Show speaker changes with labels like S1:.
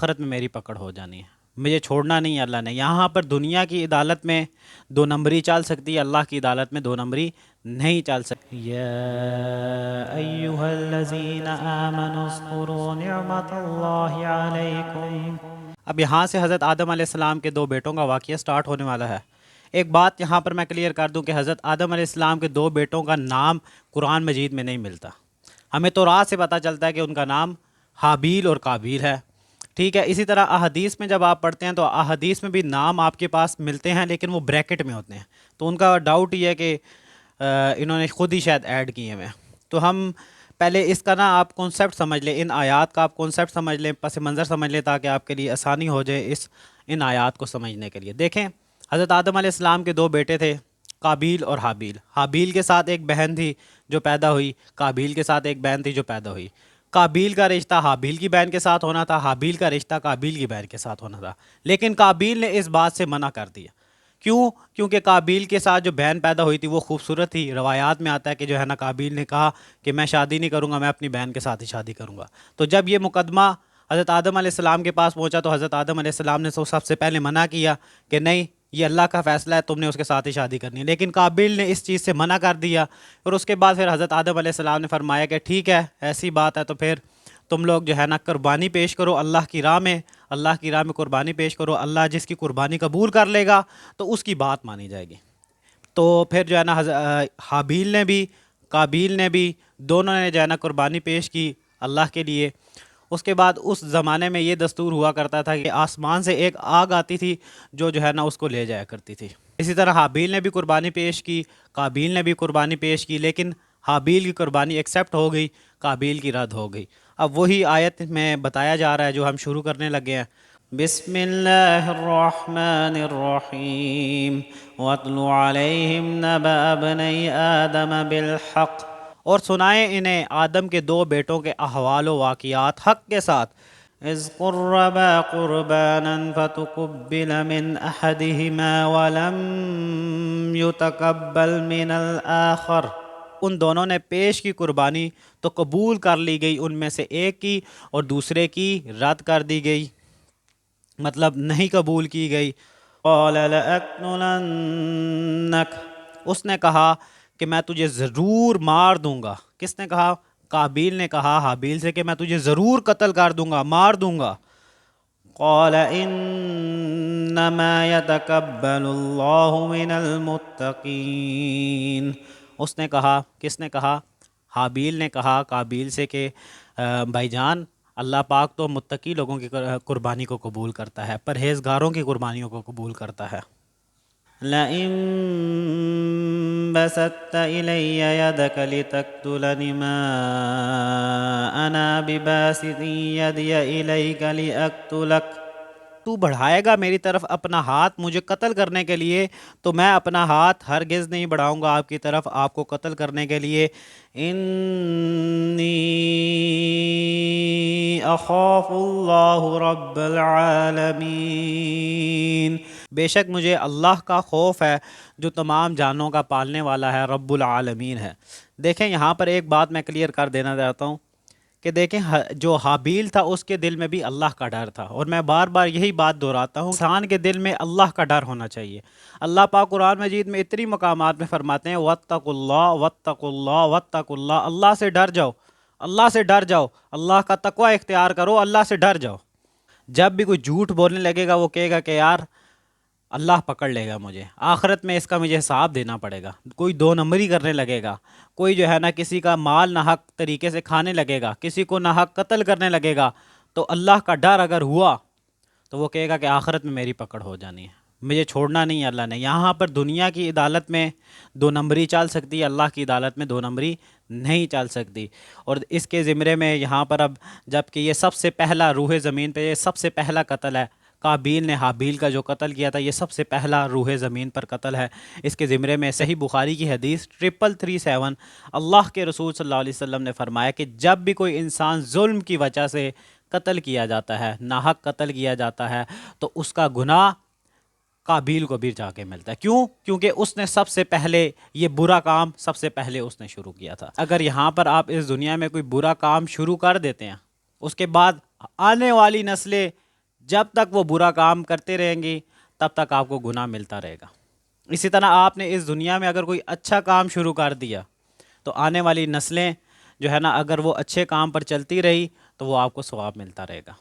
S1: آخرت میں میری پکڑ ہو جانی ہے، مجھے چھوڑنا نہیں ہے اللہ نے۔ یہاں پر دنیا کی عدالت میں دو نمبری چل سکتی ہے، اللہ کی عدالت میں دو نمبری نہیں چل سکتی۔ یا ایہا الذین آمنوا اذکروا نعمت اللہ علیکم۔ اب یہاں سے حضرت آدم علیہ السلام کے دو بیٹوں کا واقعہ سٹارٹ ہونے والا ہے۔ ایک بات یہاں پر میں کلیئر کر دوں کہ حضرت آدم علیہ السلام کے دو بیٹوں کا نام قرآن مجید میں نہیں ملتا۔ ہمیں تورات سے پتہ چلتا ہے کہ ان کا نام حابیل اور قابیل ہے، ٹھیک ہے۔ اسی طرح احادیث میں جب آپ پڑھتے ہیں تو احادیث میں بھی نام آپ کے پاس ملتے ہیں لیکن وہ بریکٹ میں ہوتے ہیں، تو ان کا ڈاؤٹ یہ ہے کہ انہوں نے خود ہی شاید ایڈ کیے ہوئے ہیں۔ تو ہم پہلے اس کا نا آپ کانسیپٹ سمجھ لیں، ان آیات کا آپ کانسیپٹ سمجھ لیں، پس منظر سمجھ لیں، تاکہ آپ کے لیے آسانی ہو جائے ان آیات کو سمجھنے کے لیے۔ دیکھیں، حضرت آدم علیہ السلام کے دو بیٹے تھے، قابیل اور حابیل۔ حابیل کے ساتھ ایک بہن تھی جو پیدا ہوئی، قابیل کے ساتھ ایک بہن تھی جو پیدا ہوئی۔ قابیل کا رشتہ حابیل کی بہن کے ساتھ ہونا تھا، حابیل کا رشتہ قابیل کی بہن کے ساتھ ہونا تھا، لیکن قابیل نے اس بات سے منع کر دیا۔ کیوں؟ کیونکہ قابیل کے ساتھ جو بہن پیدا ہوئی تھی وہ خوبصورت تھی۔ روایات میں آتا ہے کہ جو ہے نا قابیل نے کہا کہ میں شادی نہیں کروں گا، میں اپنی بہن کے ساتھ ہی شادی کروں گا۔ تو جب یہ مقدمہ حضرت آدم علیہ السلام کے پاس پہنچا تو حضرت آدم علیہ السلام نے سب سے پہلے منع کیا کہ نہیں، یہ اللہ کا فیصلہ ہے، تم نے اس کے ساتھ ہی شادی کرنی ہے۔ لیکن قابیل نے اس چیز سے منع کر دیا، اور اس کے بعد پھر حضرت آدم علیہ السلام نے فرمایا کہ ٹھیک ہے، ایسی بات ہے تو پھر تم لوگ جو ہے نا قربانی پیش کرو اللہ کی راہ میں، اللہ کی راہ میں قربانی پیش کرو، اللہ جس کی قربانی قبول کر لے گا تو اس کی بات مانی جائے گی۔ تو پھر جو ہے نا حابیل نے بھی قابیل نے بھی دونوں نے جو ہے نا قربانی پیش کی اللہ کے لیے۔ اس کے بعد اس زمانے میں یہ دستور ہوا کرتا تھا کہ آسمان سے ایک آگ آتی تھی جو ہے نا اس کو لے جایا کرتی تھی۔ اسی طرح حابیل نے بھی قربانی پیش کی، قابیل نے بھی قربانی پیش کی، لیکن حابیل کی قربانی ایکسیپٹ ہو گئی، قابیل کی رد ہو گئی۔ اب وہی آیت میں بتایا جا رہا ہے جو ہم شروع کرنے لگے ہیں۔ بسم اللہ الرحمن الرحیم وَاتْلُ عَلَيْهِمْ نَبَأَ ابْنَيْ آدَمَ بِالْحَقِّ، اور سنائیں انہیں آدم کے دو بیٹوں کے احوال و واقعات حق کے ساتھ۔ اذ قربا قربانا فتقبل من احدهما ولم يتقبل من الآخر، ان دونوں نے پیش کی قربانی تو قبول کر لی گئی ان میں سے ایک کی اور دوسرے کی رد کر دی گئی، مطلب نہیں قبول کی گئی۔ قال لأقتلنك، اس نے کہا کہ میں تجھے ضرور مار دوں گا۔ کس نے کہا؟ قابیل نے کہا حابیل سے کہ میں تجھے ضرور قتل کر دوں گا، مار دوں گا۔ قال انما يتقبل اللہ من المتقین، اس نے کہا، کس نے کہا؟ حابیل نے کہا قابیل سے کہ بھائی جان، اللہ پاک تو متقی لوگوں کی قربانی کو قبول کرتا ہے، پرہیزگاروں کی قربانیوں کو قبول کرتا ہے۔ لئن بسطت الی یدک لتقتلنی ما انا بباسط یدی الیک لاقتلک، تو بڑھائے گا میری طرف اپنا ہاتھ مجھے قتل کرنے کے لیے تو میں اپنا ہاتھ ہرگز نہیں بڑھاؤں گا آپ کی طرف آپ کو قتل کرنے کے لیے۔ انی اخاف اللہ رب العالمین، بے شک مجھے اللہ کا خوف ہے جو تمام جانوں کا پالنے والا ہے، رب العالمین ہے۔ دیکھیں یہاں پر ایک بات میں کلیئر کر دینا چاہتا ہوں کہ دیکھیں جو حابیل تھا اس کے دل میں بھی اللہ کا ڈر تھا، اور میں بار بار یہی بات دہراتا ہوں، انسان کے دل میں اللہ کا ڈر ہونا چاہیے۔ اللہ پاک قرآن مجید میں اتنی مقامات میں فرماتے ہیں وَاتَّقُوا اللَّهَ وَاتَّقُوا اللَّهَ وَاتَّقُوا اللَّهَ، اللہ سے ڈر جاؤ، اللہ سے ڈر جاؤ، اللہ کا تقوی اختیار کرو، اللہ سے ڈر جاؤ۔ جب بھی کوئی جھوٹ بولنے لگے گا وہ کہے گا کہ یار اللہ پکڑ لے گا مجھے، آخرت میں اس کا مجھے حساب دینا پڑے گا، کوئی دو نمبری کرنے لگے گا، کوئی جو ہے نا کسی کا مال ناحق طریقے سے کھانے لگے گا، کسی کو ناحق قتل کرنے لگے گا، تو اللہ کا ڈر اگر ہوا تو وہ کہے گا کہ آخرت میں میری پکڑ ہو جانی ہے، مجھے چھوڑنا نہیں ہے اللہ نے۔ یہاں پر دنیا کی عدالت میں دو نمبری چل سکتی ہے، اللہ کی عدالت میں دو نمبری نہیں چل سکتی۔ اور اس کے زمرے میں یہاں پر اب جب کہ یہ سب سے پہلا روح زمین پہ یہ سب سے پہلا قتل ہے، قابیل نے حابیل کا جو قتل کیا تھا یہ سب سے پہلا روح زمین پر قتل ہے۔ اس کے زمرے میں صحیح بخاری کی حدیث 3337 اللہ کے رسول صلی اللہ علیہ وسلم نے فرمایا کہ جب بھی کوئی انسان ظلم کی وجہ سے قتل کیا جاتا ہے، ناحق قتل کیا جاتا ہے، تو اس کا گناہ قابیل کو بھی جا کے ملتا ہے۔ کیوں؟ کیونکہ اس نے سب سے پہلے یہ برا کام سب سے پہلے اس نے شروع کیا تھا۔ اگر یہاں پر آپ اس دنیا میں کوئی برا کام شروع کر دیتے ہیں، اس کے بعد آنے والی نسلیں جب تک وہ برا کام کرتے رہیں گی تب تک آپ کو گناہ ملتا رہے گا۔ اسی طرح آپ نے اس دنیا میں اگر کوئی اچھا کام شروع کر دیا تو آنے والی نسلیں جو ہے نا، اگر وہ اچھے کام پر چلتی رہی تو وہ آپ کو ثواب ملتا رہے گا۔